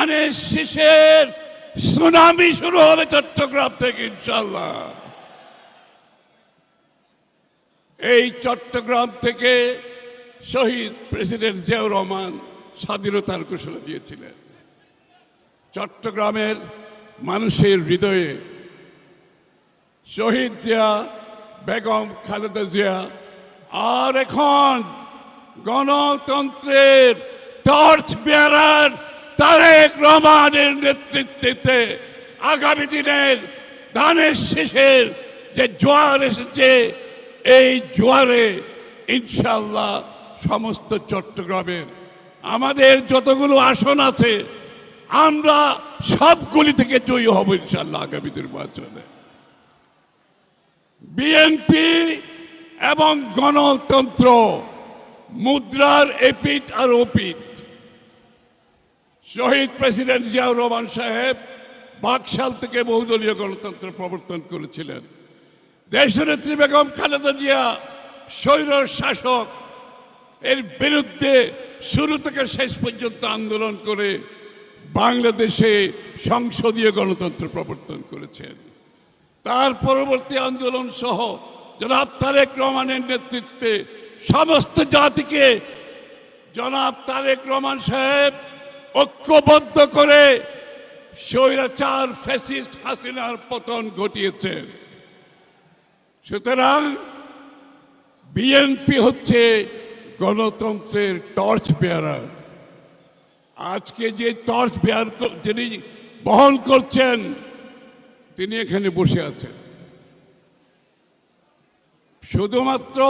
ধানের শীষের সুনামি শুরু হবে চট্টগ্রাম থেকে ইনশাআল্লাহ। এই চট্টগ্রাম থেকে শহীদ প্রেসিডেন্ট জিয়াউর রহমান স্বাধীনতার ঘোষণা দিয়েছিলেন। চট্টগ্রামের মানুষের হৃদয়ে শহীদ জিয়া, বেগম খালেদা জিয়া আর এখন গণতন্ত্রের টর্চ বেয়ারার তারেক রহমানের নেতৃত্বে আগামী দিনের ধানের শীষের যে জোয়ার এসেছে, এই জোয়ারে ইনশাআল্লাহ সমস্ত চট্টগ্রামের আমাদের যতগুলো আসন আছে আমরা সবগুলি থেকে জয়ী হব ইনশাআল্লাহ আগামী নির্বাচনে। বিএনপি এবং গণতন্ত্র মুদ্রার এপিঠ আর ওপিঠ। শহীদ প্রেসিডেন্ট জিয়াউর রহমান সাহেব বাকশাল থেকে বহুদলীয় গণতন্ত্র প্রবর্তন করেছিলেন। দেশনেত্রী বেগম খালেদা জিয়া স্বৈর শাসক এর বিরুদ্ধে শুরু থেকে শেষ পর্যন্ত আন্দোলন করে বাংলাদেশে সংসদীয় গণতন্ত্র প্রবর্তন করেছেন। তার পরবর্তী আন্দোলন সহ জনাব তারেক রহমানের নেতৃত্বে সমস্ত জাতিকে জনাব তারেক রহমান সাহেব ঐক্যবদ্ধ করে স্বৈরাচার ফ্যাসিস্ট হাসিনার পতন ঘটিয়েছেন। সুতরাং বিএনপি হচ্ছে গণতন্ত্রের টর্চ বেয়ারার। আজকে যে টর্চ বেয়ার যিনি বহন করছেন তিনি এখানে বসে আছেন। শুধুমাত্র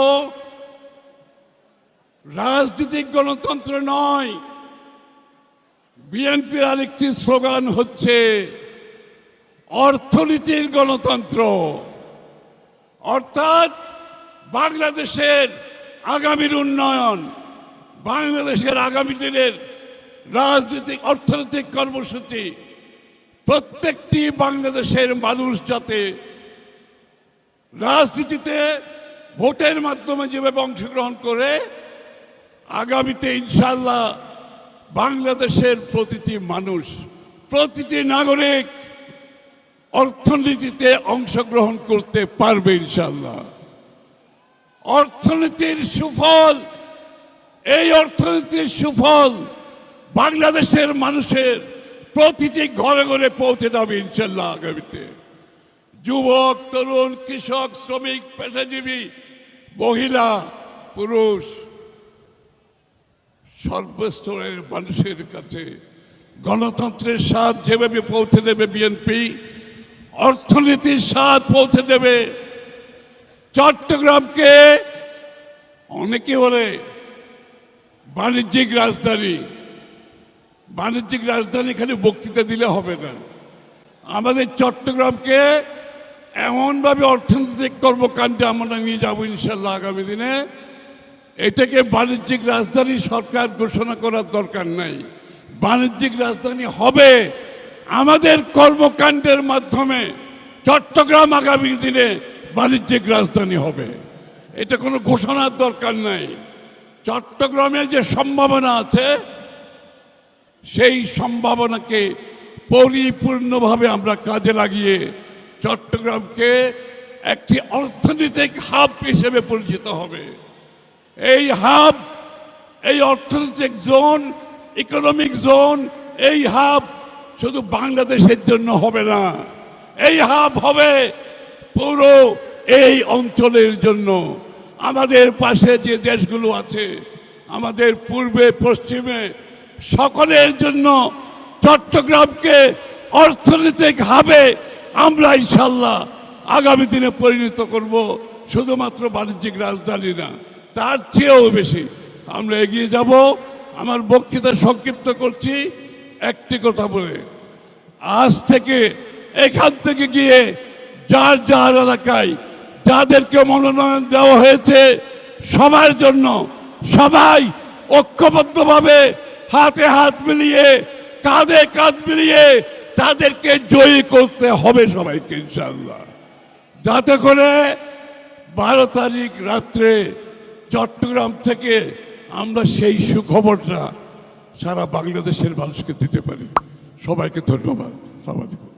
রাজনৈতিক গণতন্ত্র নয়, বিএনপির আরেকটি স্লোগান হচ্ছে অর্থনীতির গণতন্ত্র। অর্থাৎ বাংলাদেশের আগামীর উন্নয়ন, বাংলাদেশের আগামী দিনের রাজনৈতিক অর্থনৈতিক কর্মসূচি প্রত্যেকটি বাংলাদেশের মানুষ যাতে রাজনীতিতে ভোটের মাধ্যমে যেভাবে অংশগ্রহণ করে আগামীতে ইনশাআল্লাহ বাংলাদেশের প্রতিটি মানুষ, প্রতিটি নাগরিক অর্থনীতিতে অংশগ্রহণ করতে পারবে ইনশাআল্লাহ। অর্থনীতির সুফল, এই অর্থনীতির সুফল বাংলাদেশের মানুষের প্রতিটি ঘরে ঘরে পৌঁছে যাবে ইনশাআল্লাহ আগামীতে। যুবক, তরুণ, কৃষক, শ্রমিক, পেশাজীবী, মহিলা, পুরুষ সর্বস্তরের মানুষের কাছে গণতন্ত্রের স্বাদ যেভাবে পৌঁছে দেবে বিএনপি, অর্থনীতির স্বাদ পৌঁছে দেবে। চট্টগ্রামকে অনেকে বলে বাণিজ্যিক রাজধানী। বাণিজ্যিক রাজধানী খালি বক্তৃতা দিলে হবে না, আমাদের চট্টগ্রামকে এমনভাবে অর্থনৈতিক কর্মকাণ্ডে আমরা নিয়ে যাবো ইনশাল্লাহ আগামী দিনে। এটাকে বাণিজ্যিক রাজধানী সরকার ঘোষণা করার দরকার নাই, বাণিজ্যিক রাজধানী হবে আমাদের কর্মকাণ্ডের মাধ্যমে। চট্টগ্রাম আগামী দিনে বাণিজ্যিক রাজধানী হবে, এটা কোনো ঘোষণার দরকার নাই। চট্টগ্রামের যে সম্ভাবনা আছে সেই সম্ভাবনাকে পরিপূর্ণভাবে আমরা কাজে লাগিয়ে চট্টগ্রামকে একটি অর্থনৈতিক হাব হিসেবে পরিচিত হবে। এই হাব, এই অর্থনৈতিক জোন, ইকোনমিক জোন, এই হাব শুধু বাংলাদেশের জন্য হবে না, এই হাব হবে পুরো এই অঞ্চলের জন্য। আমাদের পাশে যে দেশগুলো আছে, আমাদের পূর্বে পশ্চিমে, সকলের জন্য চট্টগ্রামকে অর্থনৈতিক হাবে আমরা ইনশাল্লাহ আগামী দিনে পরিণত করব। শুধুমাত্র বাণিজ্যিক রাজধানী না, তার চেয়েও বেশি আমরা এগিয়ে যাব। আমার বক্তৃতা সংক্ষিপ্ত করছি একটি কথা বলে, আজ থেকে এখান থেকে গিয়ে যার যার এলাকায় যাদেরকে মনোনয়ন দেওয়া হয়েছে সবার জন্য সবাই ঐক্যবদ্ধভাবে হাতে হাত মিলিয়ে, কাঁধে কাঁধ মিলিয়ে তাদেরকে জয়ী করতে হবে সবাইকে ইনশাআল্লাহ, যাতে করে 12 তারিখ রাত্রে চট্টগ্রাম থেকে আমরা সেই সুখবরটা সারা বাংলাদেশের মানুষকে দিতে পারি। সবাইকে ধন্যবাদ। সালাম আলাইকুম।